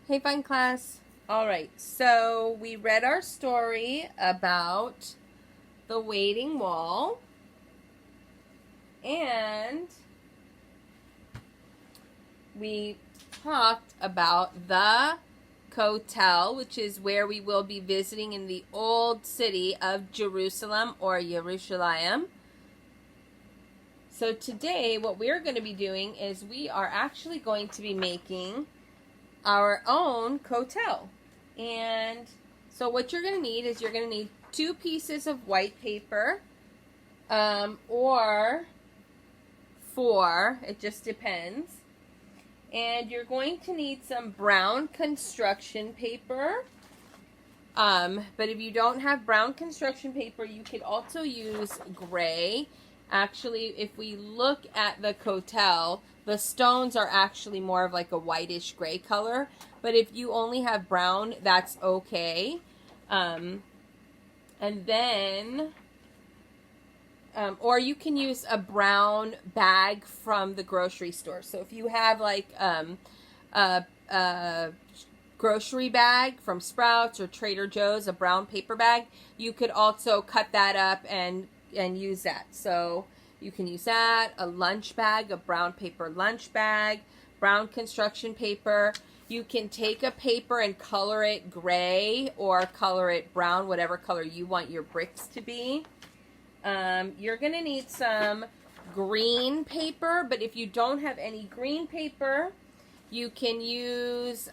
Hey, fun class. All right, so we read our story about the waiting wall, and we talked about the Kotel, which is where we will be visiting in the old city of Jerusalem or Yerushalayim. So today, what we're going to be doing is we are actually going to be making our own Kotel. And so what you're going to need is you're going to need 2 pieces of white paper, or 4, it just depends. And you're going to need some brown construction paper. But if you don't have brown construction paper, you could also use gray. Actually, if we look at the Kotel, the stones are actually more of like a whitish gray color. But if you only have brown, that's okay. And then, or you can use a brown bag from the grocery store. So if you have like a grocery bag from Sprouts or Trader Joe's, a brown paper bag, you could also cut that up and use that. So you can use that, a lunch bag, a brown paper lunch bag, brown construction paper. You can take a paper and color it gray or color it brown, whatever color you want your bricks to be. You're going to need some green paper, but if you don't have any green paper, you can use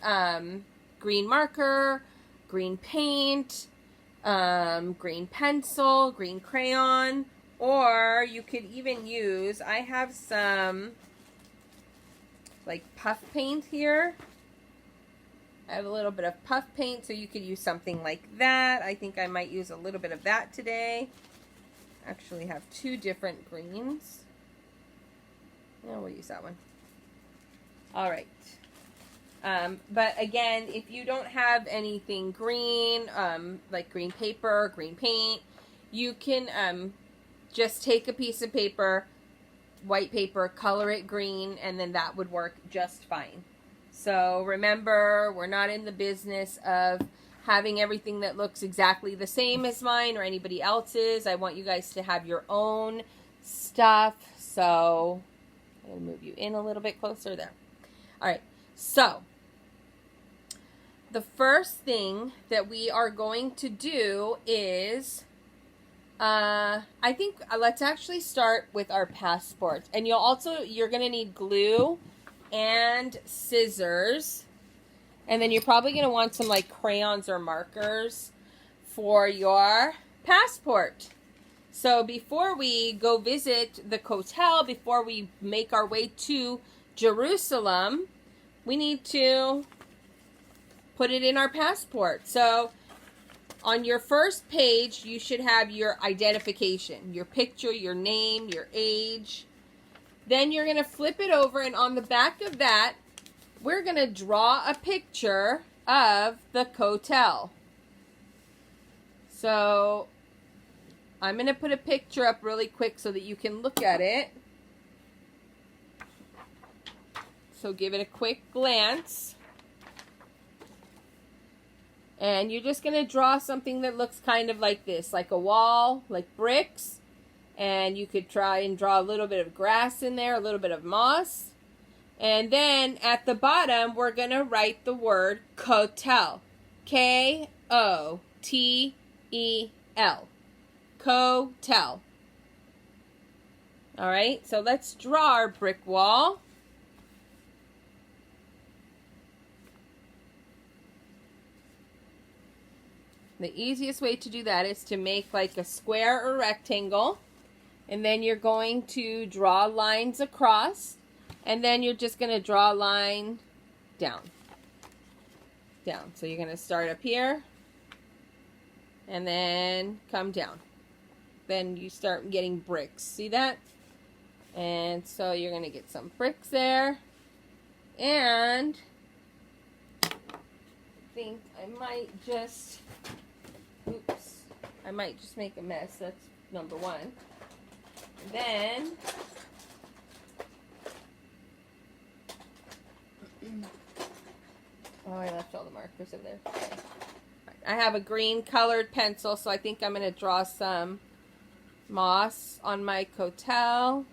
green marker, green paint, green pencil, green crayon, or you could even use, I have some like puff paint here. I have a little bit of puff paint, so you could use something like that. I think I might use a little bit of that today. Actually have 2 different greens. Yeah, we'll use that one. All right. But again, if you don't have anything green, like green paper, green paint, you can just take a piece of paper, white paper, color it green, and then that would work just fine. So remember, we're not in the business of having everything that looks exactly the same as mine or anybody else's. I want you guys to have your own stuff. So I'm going to move you in a little bit closer there. All right. So the first thing that we are going to do is, I think let's actually start with our passport. And you're going to need glue and scissors. And then you're probably going to want some like crayons or markers for your passport. So before we go visit the Kotel, before we make our way to Jerusalem, we need to put it in our passport. So on your first page, you should have your identification, your picture, your name, your age. Then you're going to flip it over, and on the back of that, we're going to draw a picture of the Kotel. So I'm going to put a picture up really quick so that you can look at it. So give it a quick glance. And you're just going to draw something that looks kind of like this, like a wall, like bricks. And you could try and draw a little bit of grass in there, a little bit of moss. And then at the bottom, we're going to write the word Kotel. Kotel. Kotel. All right, so let's draw our brick wall. The easiest way to do that is to make like a square or rectangle. And then you're going to draw lines across. And then you're just going to draw a line down. Down. So you're going to start up here. And then come down. Then you start getting bricks. See that? And so you're going to get some bricks there. And I think I might just... Oops. I might just make a mess. That's number 1. Then Oh, I left all the markers over there. Okay. I have a green colored pencil, so I think I'm going to draw some moss on my Kotel.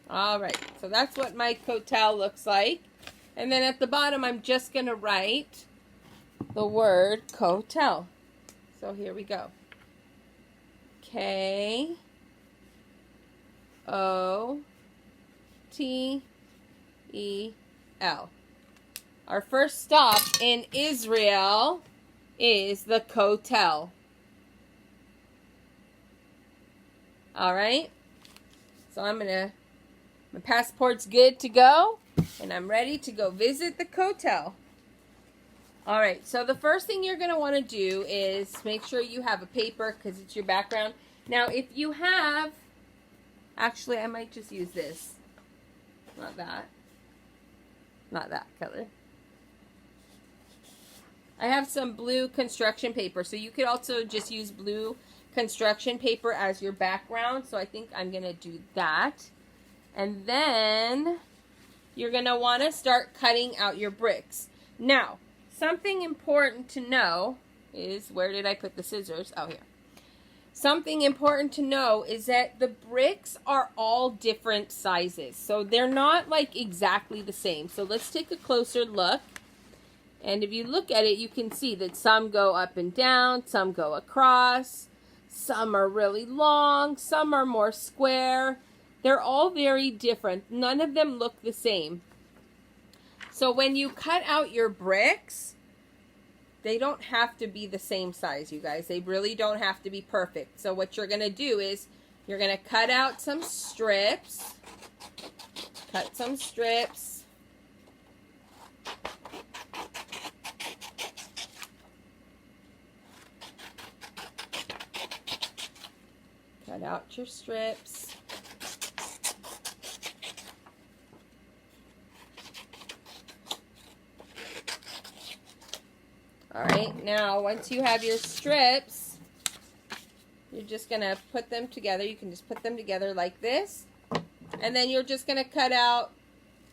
All right, so that's what my Kotel looks like. And then at the bottom, I'm just going to write the word Kotel. So here we go. K-O-T-E-L. Our first stop in Israel is the Kotel. All right, so my passport's good to go, and I'm ready to go visit the Kotel. All right, so the first thing you're going to want to do is make sure you have a paper because it's your background. Now, if you have, actually, I might just use this. Not that color. I have some blue construction paper, so you could also just use blue construction paper as your background. So I think I'm going to do that. And then you're going to want to start cutting out your bricks. Now, something important to know is, where did I put the scissors? Oh, here. Something important to know is that the bricks are all different sizes. So they're not like exactly the same. So let's take a closer look. And if you look at it, you can see that some go up and down, some go across, some are really long, some are more square. They're all very different. None of them look the same. So when you cut out your bricks, they don't have to be the same size, you guys. They really don't have to be perfect. So what you're going to do is you're going to cut out some strips. Cut some strips. Cut out your strips. All right, now once you have your strips, you're just going to put them together. You can just put them together like this. And then you're just going to cut out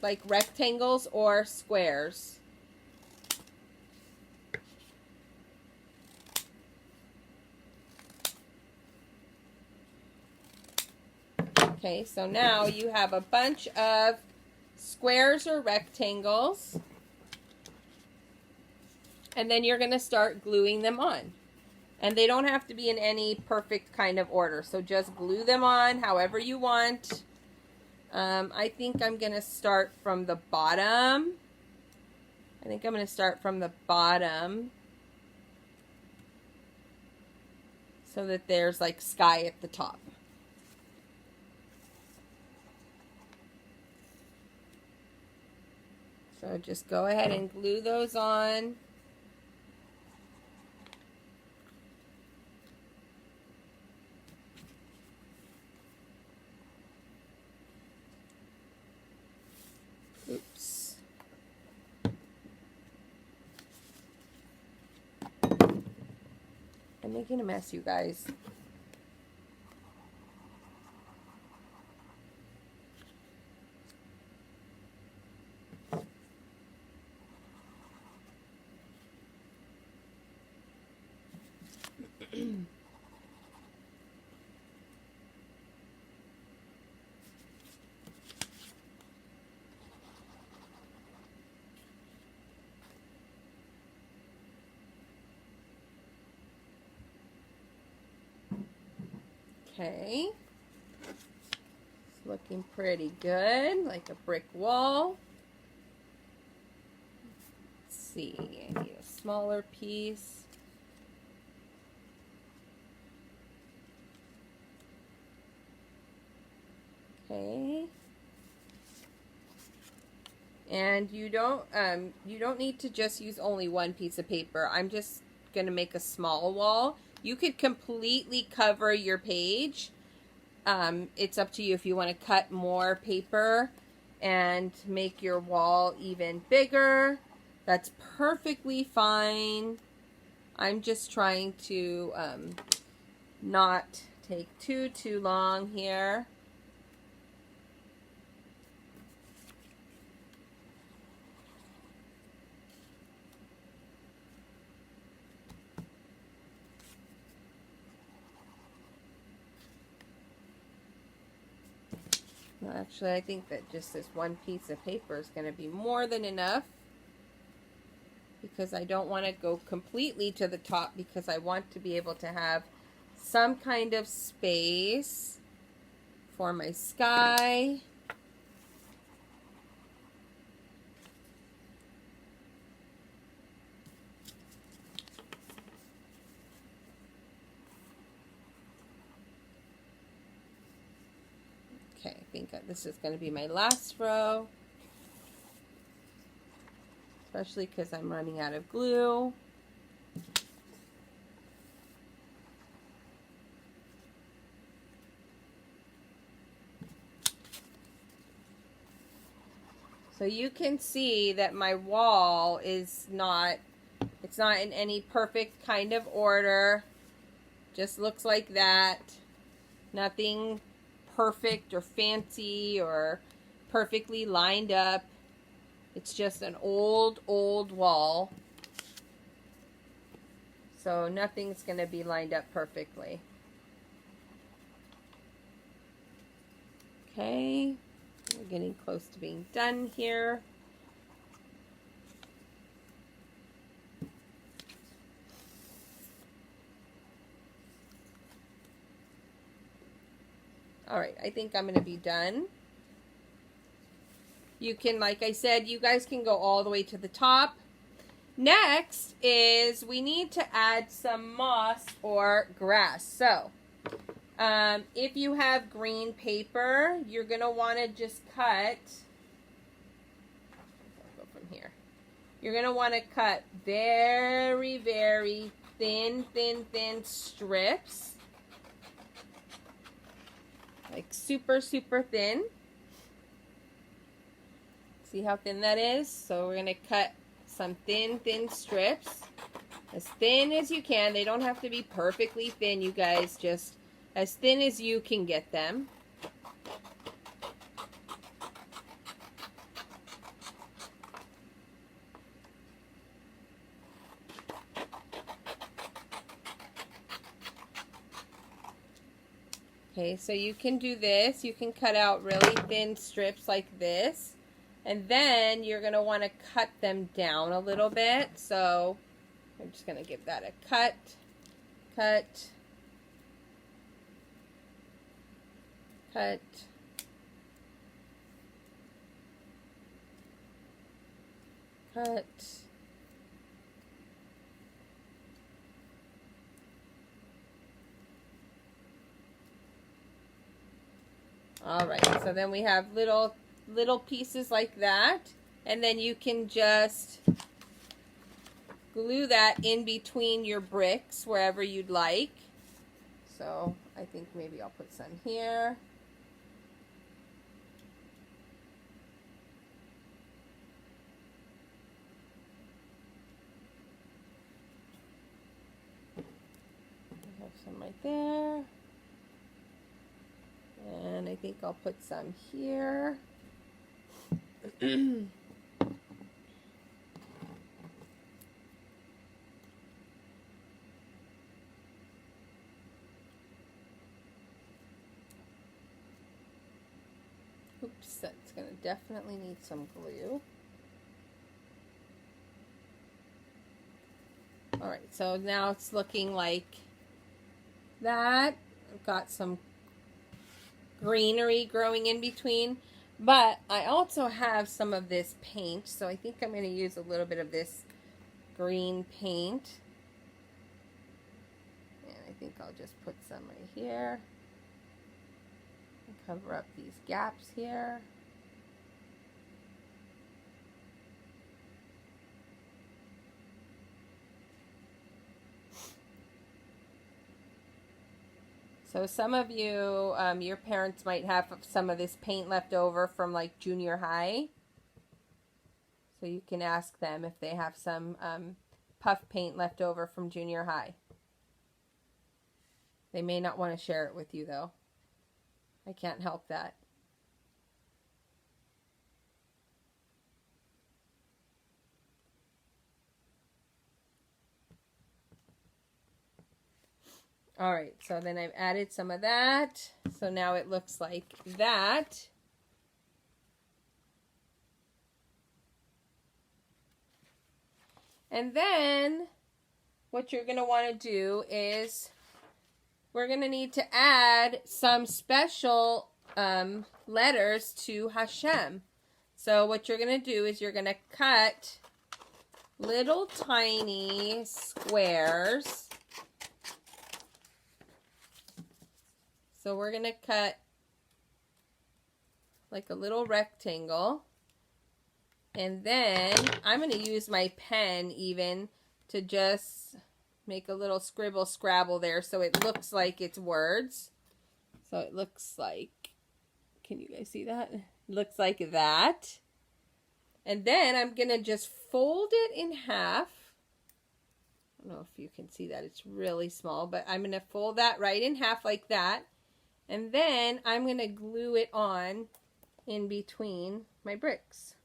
like rectangles or squares. Okay, so now you have a bunch of squares or rectangles. And then you're going to start gluing them on. And they don't have to be in any perfect kind of order. So just glue them on however you want. I think I'm going to start from the bottom. So that there's like sky at the top. So just go ahead and glue those on. Oops. I'm making a mess, you guys. Okay, it's looking pretty good, like a brick wall. Let's see, I need a smaller piece. Okay, and you don't need to just use only one piece of paper. I'm just gonna make a small wall. You could completely cover your page. It's up to you if you want to cut more paper and make your wall even bigger. That's perfectly fine. I'm just trying to not take too long here. Well, actually, I think that just this one piece of paper is going to be more than enough, because I don't want to go completely to the top, because I want to be able to have some kind of space for my sky. Okay, I think this is going to be my last row, especially because I'm running out of glue. So you can see that my wall is not, it's not in any perfect kind of order. Just looks like that. Nothing perfect or fancy or perfectly lined up. It's just an old wall. So nothing's going to be lined up perfectly. Okay. We're getting close to being done here. All right, I think I'm going to be done. You can, like I said, you guys can go all the way to the top. Next is we need to add some moss or grass. So, if you have green paper, you're going to want to just cut, I'll go from here. You're going to want to cut very, very thin strips. Like super thin. See how thin that is? So we're going to cut some thin strips. As thin as you can. They don't have to be perfectly thin, you guys. Just as thin as you can get them. Okay, so you can do this. You can cut out really thin strips like this. And then you're going to want to cut them down a little bit. So I'm just going to give that a cut, cut, cut, cut. All right, so then we have little pieces like that, and then you can just glue that in between your bricks wherever you'd like. So I think maybe I'll put some here. I have some right there. And I think I'll put some here. Oops, that's going to definitely need some glue. Alright, so now it's looking like that. I've got some greenery growing in between, but I also have some of this paint, so I think I'm going to use a little bit of this green paint, and I think I'll just put some right here and cover up these gaps here. So some of you, your parents might have some of this paint left over from like junior high. So you can ask them if they have some puff paint left over from junior high. They may not want to share it with you though. I can't help that. All right, so then I've added some of that. So now it looks like that. And then what you're going to want to do is we're going to need to add some special letters to Hashem. So what you're going to do is you're going to cut little tiny squares. So we're going to cut like a little rectangle. And then I'm going to use my pen even to just make a little scribble scrabble there so it looks like it's words. So it looks like, can you guys see that? It looks like that. And then I'm going to just fold it in half. I don't know if you can see that. It's really small, but I'm going to fold that right in half like that. And then I'm going to glue it on in between my bricks.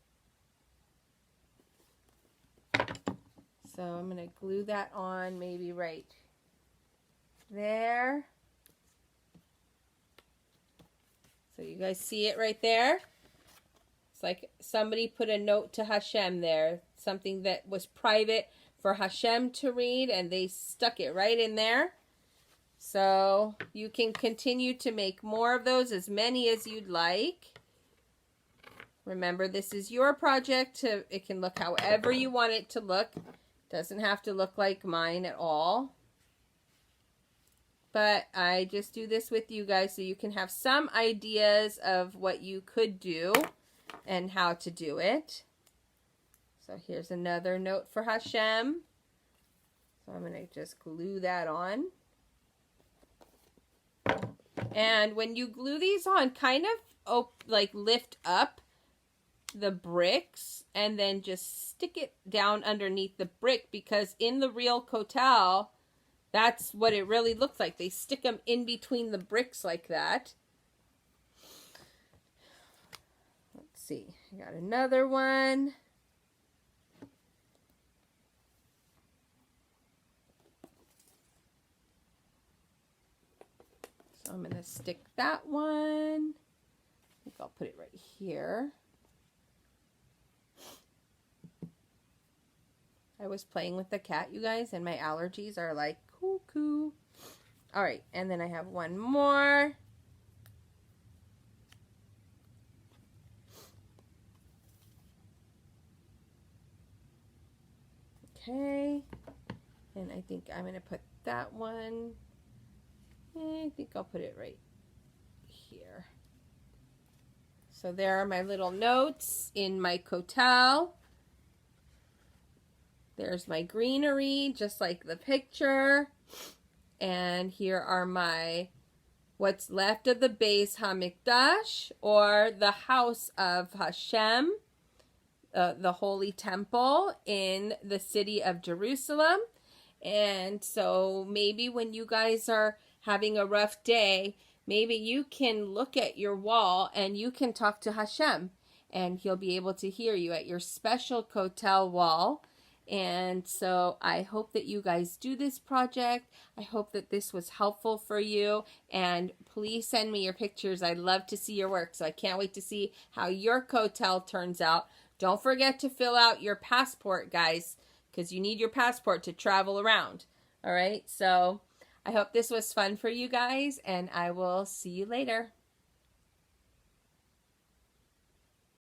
So I'm going to glue that on maybe right there. So you guys see it right there? It's like somebody put a note to Hashem there. Something that was private for Hashem to read, and they stuck it right in there. So you can continue to make more of those, as many as you'd like. Remember, this is your project. It can look however you want it to look. Doesn't have to look like mine at all. But I just do this with you guys so you can have some ideas of what you could do and how to do it. So here's another note for Hashem. So I'm going to just glue that on. And when you glue these on, kind of like lift up the bricks and then just stick it down underneath the brick, because in the real Kotel, that's what it really looks like. They stick them in between the bricks like that. Let's see. I got another one. So I'm going to stick that one. I think I'll put it right here. I was playing with the cat, you guys, and my allergies are like cuckoo. All right, and then I have one more. Okay, and I think I'm going to put that one. I think I'll put it right here. So there are my little notes in my Kotel. There's my greenery, just like the picture. And here are my, what's left of the Beis HaMikdash, or the house of Hashem, the holy temple in the city of Jerusalem. And so maybe when you guys are having a rough day, maybe you can look at your wall and you can talk to Hashem, and he'll be able to hear you at your special Kotel wall. And so I hope that you guys do this project. I hope that this was helpful for you. And please send me your pictures. I'd love to see your work. So I can't wait to see how your Kotel turns out. Don't forget to fill out your passport, guys, because you need your passport to travel around. All right. So I hope this was fun for you guys, and I will see you later.